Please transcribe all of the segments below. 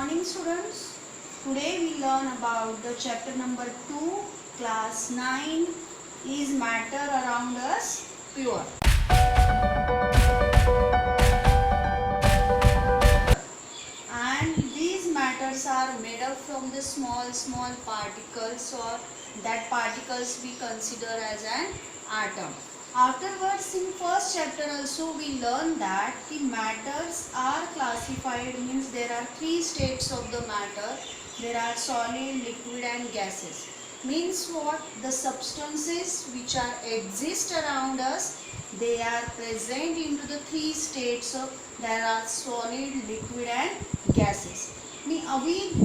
morning students. Today we learn about the chapter number 2, class 9 is matter around us pure. And these matters are made up from the small particles, or that particles we consider as an atom. Afterwards, in first chapter also we learn that the matters are classified, means there are three states of the matter. There are solid, liquid and gases. Means what? The substances which are exist around us, they are present into the three states of, there are solid, liquid and gases. We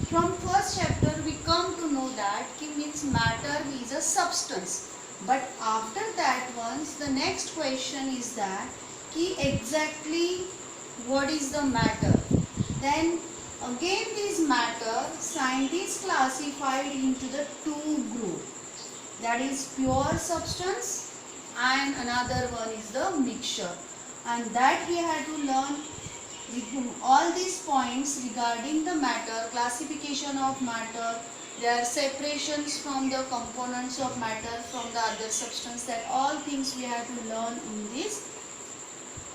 from first chapter we come to know that means matter is a substance. But after that once the next question is that exactly what is the matter. Then again this matter scientists classified into the two groups, that is pure substance and another one is the mixture, and that we had to learn all these points regarding the matter, classification of matter, their separations from the components of matter from the other substance, that all things we have to learn in this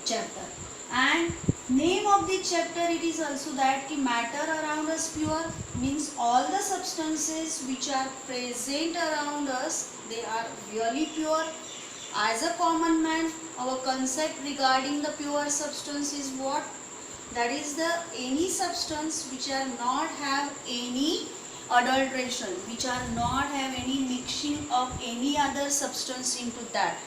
chapter. And name of the chapter it is also that matter around us pure, means all the substances which are present around us, they are really pure. As a common man, our concept regarding the pure substance is what? That is the any substance which are not have any adulteration, which are not have any mixing of any other substance into that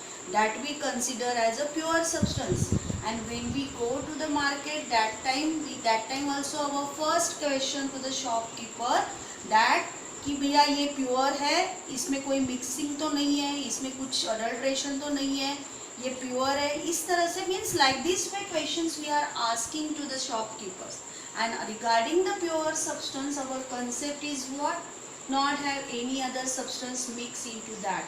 we consider as a pure substance. And when we go to the market, that time also our first question to the shopkeeper that कि भैया ये pure है, इसमें कोई mixing तो नहीं है, इसमें कुछ अडल्ट्रेशन तो नहीं है, ये प्योर है, इस तरह से means like this way questions we are asking to the shopkeepers. And regarding the pure substance, our concept is what? Not have any other substance mixed into that,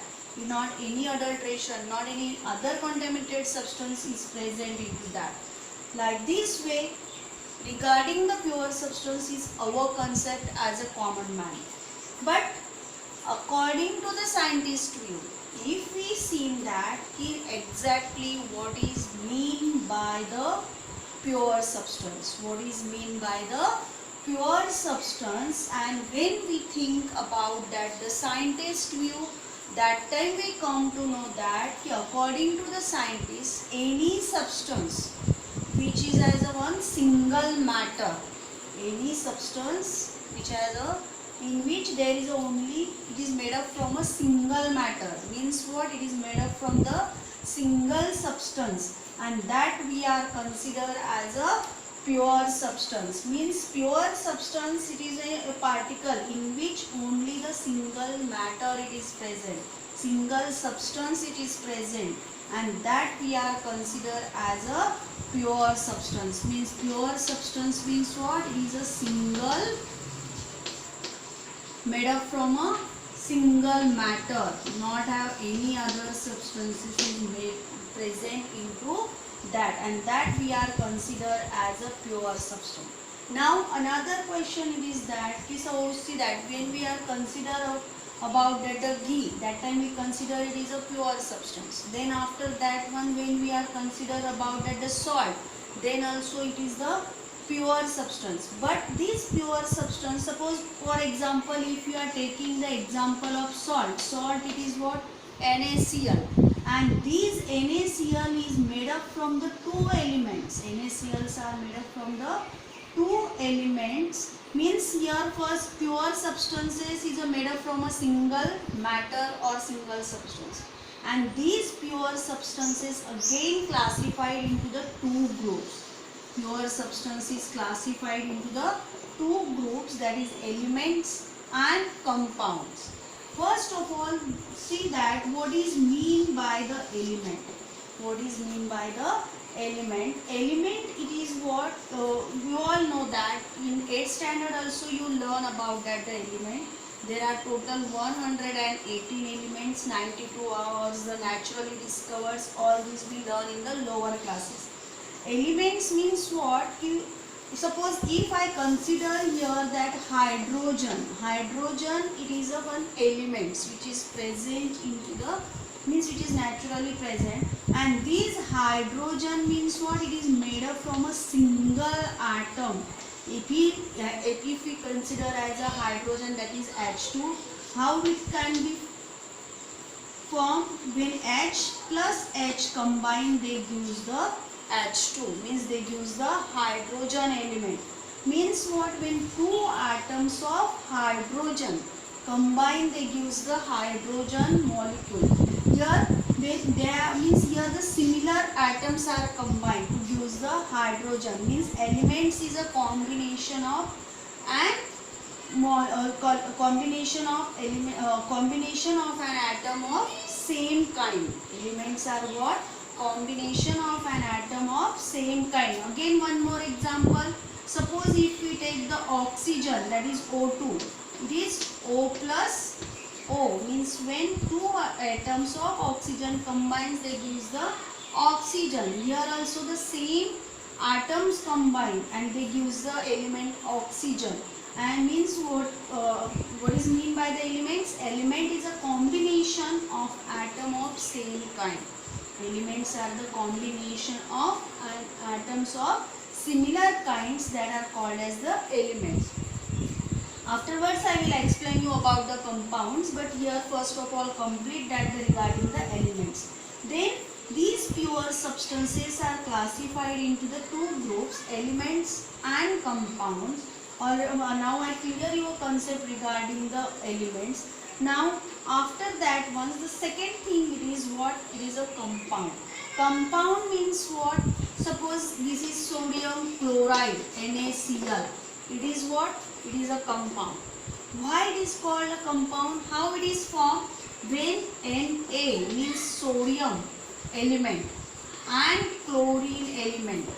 not any adulteration, not any other contaminated substance is present into that. Like this way, regarding the pure substance is our concept as a common man. But according to the scientist view, if we see that exactly what is mean by the pure substance, what is mean by the pure substance, and when we think about that the scientist view, that time we come to know that according to the scientists, any substance which is as a one single matter, any substance which has a in which there is only, it is made up from a single matter, means what? It is made up from the single substance, and that we are considered as a pure substance. Means pure substance, it is a particle in which only the single matter it is present, single substance it is present, and that we are considered as a pure substance. Means pure substance means what? It is a single made up from a single matter, not have any other substances is made present into that, and that we are considered as a pure substance. Now another question is that suppose see that when we are consider about that the ghee, that time we consider it is a pure substance. Then after that one, when we are consider about that the salt, then also it is the pure substance. But this pure substance, suppose for example if you are taking the example of salt it is what? NaCl, and this NaCl is made up from the two elements. NaCls are made up from the two elements, means here first pure substances is made up from a single matter or single substance, and these pure substances again classified into the two groups. Pure substance is classified into the two groups, that is elements and compounds. First of all, see that what is mean by the element. What is mean by the element? Element, it is what you all know that in 8th standard also you learn about that the element. There are total 118 elements, 92 hours, the naturally discovered, all this we learn in the lower classes. Elements means what? Suppose if I consider here that hydrogen it is a one element which is present into the, means which is naturally present, and this hydrogen means what, it is made up from a single atom. If we consider as a hydrogen, that is H2, how it can be formed? When H plus H combine, they gives the H2, means they gives the hydrogen element. Means what, when two atoms of hydrogen combine, they gives the hydrogen molecule. Here means here the similar atoms are combined to gives the hydrogen. Means elements is a combination of combination of an atom of same kind. Elements are what? Combination of an atom of same kind. Again one more example. Suppose if we take the oxygen, that is O2, it is O plus O, means when two atoms of oxygen combines, they gives the oxygen. Here also the same atoms combine and they gives the element oxygen. And means what is mean by the elements? Element is a combination of atom of same kind. Elements are the combination of atoms of similar kinds that are called as the elements. Afterwards I will explain you about the compounds, but here first of all complete that regarding the elements. Then these pure substances are classified into the two groups, elements and compounds. Now I clear your concept regarding the elements. Now after that, once the second thing, it is what? It is a compound. Compound means what? Suppose this is sodium chloride, NaCl. It is what? It is a compound. Why it is called a compound? How it is formed? When Na means sodium element and chlorine element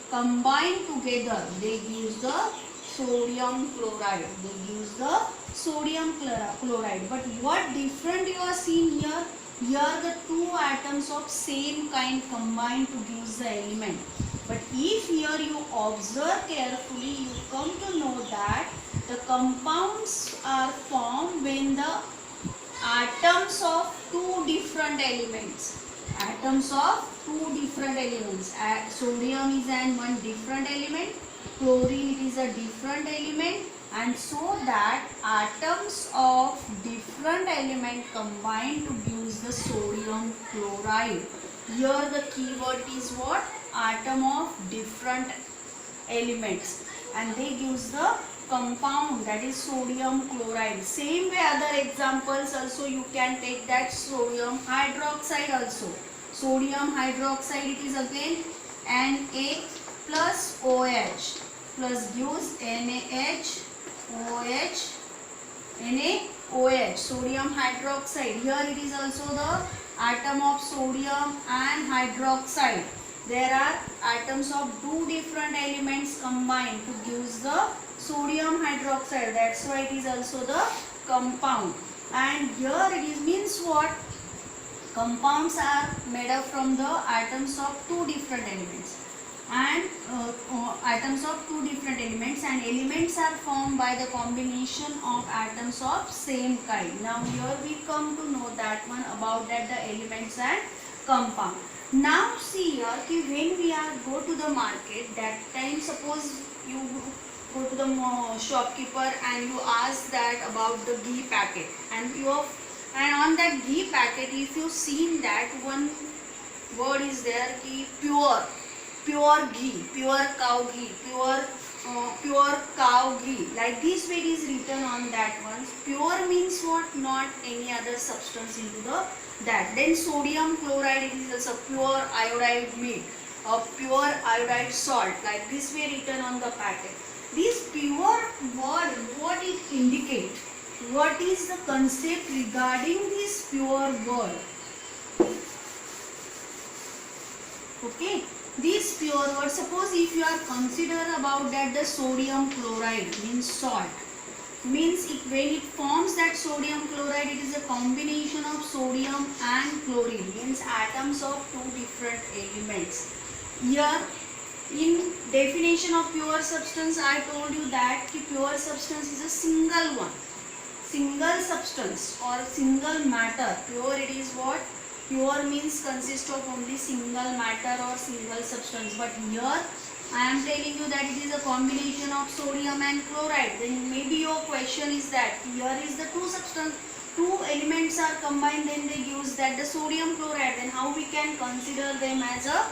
combine together, they give the sodium chloride. They use the sodium chloride. But what different you are seeing here? Here the two atoms of same kind combine to give the element. But if here you observe carefully, you come to know that the compounds are formed when the atoms of two different elements. Atoms of two different elements. Sodium is an one different element. Chlorine, it is a different element, and so that atoms of different element combine to give the sodium chloride. Here the keyword is what? Atom of different elements, and they gives the compound, that is sodium chloride. Same way other examples also you can take, that sodium hydroxide also. Sodium hydroxide, it is again Na plus OH plus gives NaH, OH, NaOH, sodium hydroxide. Here it is also the atom of sodium and hydroxide. There are atoms of two different elements combined to give the sodium hydroxide. That's why it is also the compound. And here it is means what? Compounds are made up from the atoms of two different elements. And atoms of two different elements, and elements are formed by the combination of atoms of same kind. Now here we come to know that one about that the elements and compound. Now see here, when we are go to the market, that time suppose you go to the shopkeeper and you ask that about the ghee packet, and on that ghee packet, if you seen that one word is there, pure ghee, pure cow ghee, pure cow ghee. Like this way it is written on that one. Pure means what? Not any other substance into the that. Then sodium chloride, it is also pure iodide milk or pure iodide salt. Like this way written on the packet. This pure word, what it indicate? What is the concept regarding this pure word? Okay. This pure word, suppose if you are consider about that the sodium chloride means salt, means when it forms that sodium chloride, it is a combination of sodium and chlorine, means atoms of two different elements. Here In definition of pure substance, I told you that pure substance is a single one, single substance or single matter. Pure, it is what? Pure means consist of only single matter or single substance. But here I am telling you that it is a combination of sodium and chloride. Then maybe your question is that here is the two elements are combined, then they use that the sodium chloride. Then how we can consider them as a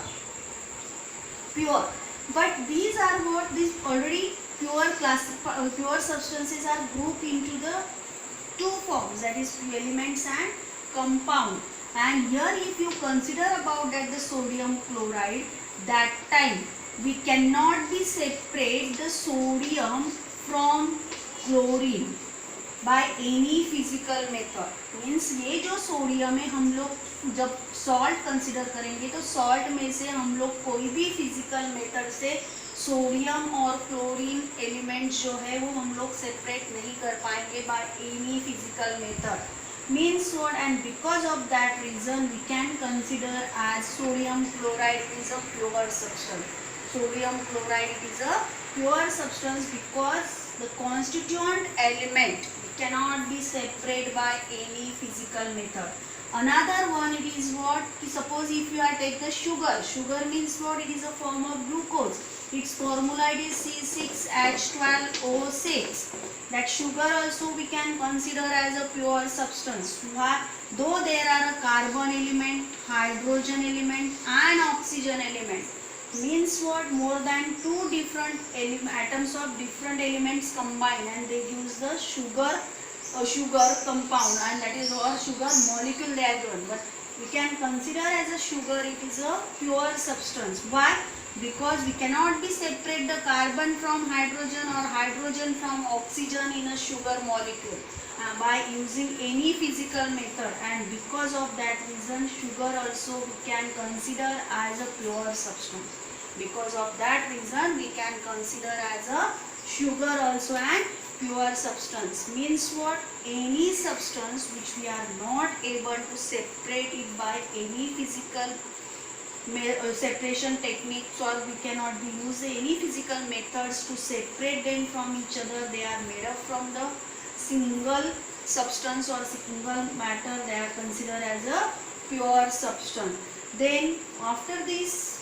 pure? But these are what? These already pure substances are grouped into the two forms, that is elements and compound. And here if you consider about that the sodium chloride, that time we cannot be separate the sodium from chlorine by any physical method. Means ये जो sodium है, हम लोग जब salt consider करेंगे तो salt में से हम लोग कोई भी फिजिकल मेथड से सोडियम और क्लोरीन एलिमेंट्स जो है वो हम लोग सेपरेट नहीं कर पाएंगे by any physical method. Means what? And because of that reason we can consider as sodium chloride is a pure substance. Sodium chloride is a pure substance because the constituent element cannot be separated by any physical method. Another one, it is what? Suppose if you are take the sugar. Sugar means what? It is a form of glucose. Its formula it is C6H12O6. That sugar also we can consider as a pure substance. Though there are a carbon element, hydrogen element and oxygen element. Means what? More than two different atoms of different elements combined and they use the sugar compound, and that is our sugar molecule they are given. But we can consider as a sugar it is a pure substance. Why? Because we cannot be separate the carbon from hydrogen or hydrogen from oxygen in a sugar molecule by using any physical method, and because of that reason sugar also we can consider as a pure substance. Because of that reason we can consider as a sugar also an pure substance. Means what? Any substance which we are not able to separate it by any physical separation techniques, or we cannot use any physical methods to separate them from each other. They are made up from the single substance or single matter. They are considered as a pure substance. Then after this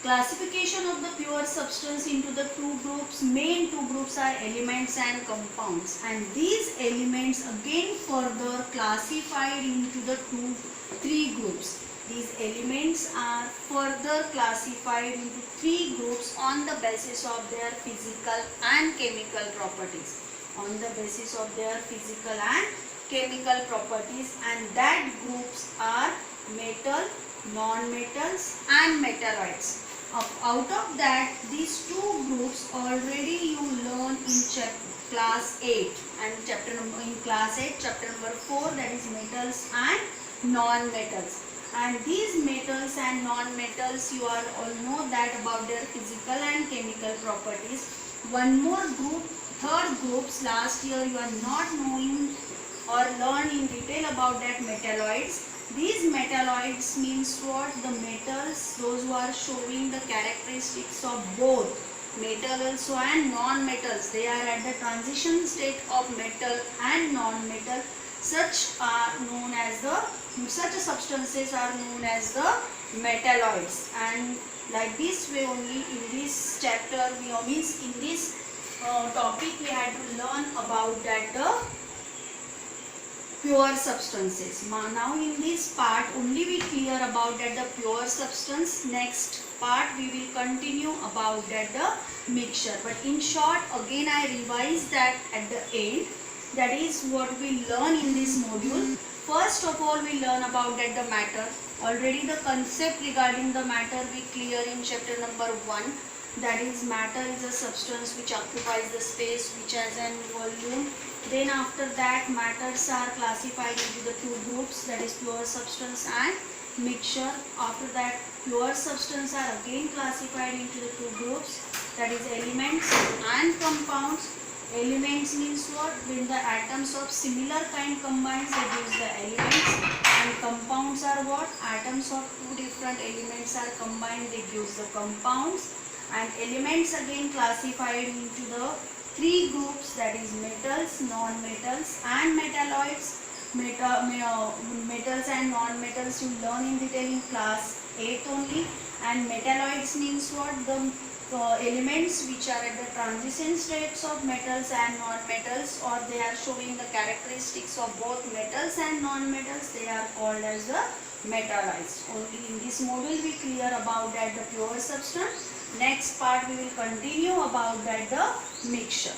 classification of the pure substance into the two groups, main two groups are elements and compounds, and these elements again further classified into the three groups. These elements are further classified into three groups on the basis of their physical and chemical properties. On the basis of their physical and chemical properties, and that groups are metal, non-metals and metalloids. Out of that, these two groups already you learn in class 8 and in class 8 chapter number 4, that is metals and non-metals. And these metals and non-metals, you are all know that about their physical and chemical properties. One more group, third groups, last year you are not knowing or learn in detail about that metalloids. These metalloids means what? The metals, those who are showing the characteristics of both metals and non-metals. They are at the transition state of metal and non-metal. Such substances are known as the metalloids. And like this way only in this chapter, means in this topic we had to learn about that the pure substances. Now in this part only we clear about that the pure substance. Next part we will continue about that the mixture. But in short, again I revise that at the end. That is what we learn in this module. First of all, we learn about that the matter. Already the concept regarding the matter we clear in chapter number 1. That is, matter is a substance which occupies the space, which has an volume. Then after that, matters are classified into the two groups, that is pure substance and mixture. After that, pure substance are again classified into the two groups, that is elements and compounds. Elements means what? When the atoms of similar kind combines, they gives the elements. And compounds are what? Atoms of two different elements are combined, they gives the compounds. And elements again classified into the three groups, that is metals, non-metals and metalloids. Metals and non-metals you learn in detail in class 8 only. And metalloids means what? The elements which are at the transition states of metals and non-metals, or they are showing the characteristics of both metals and non-metals, they are called as the metalloids. Only in this module we clear about that the pure substance. Next part we will continue about that the mixture.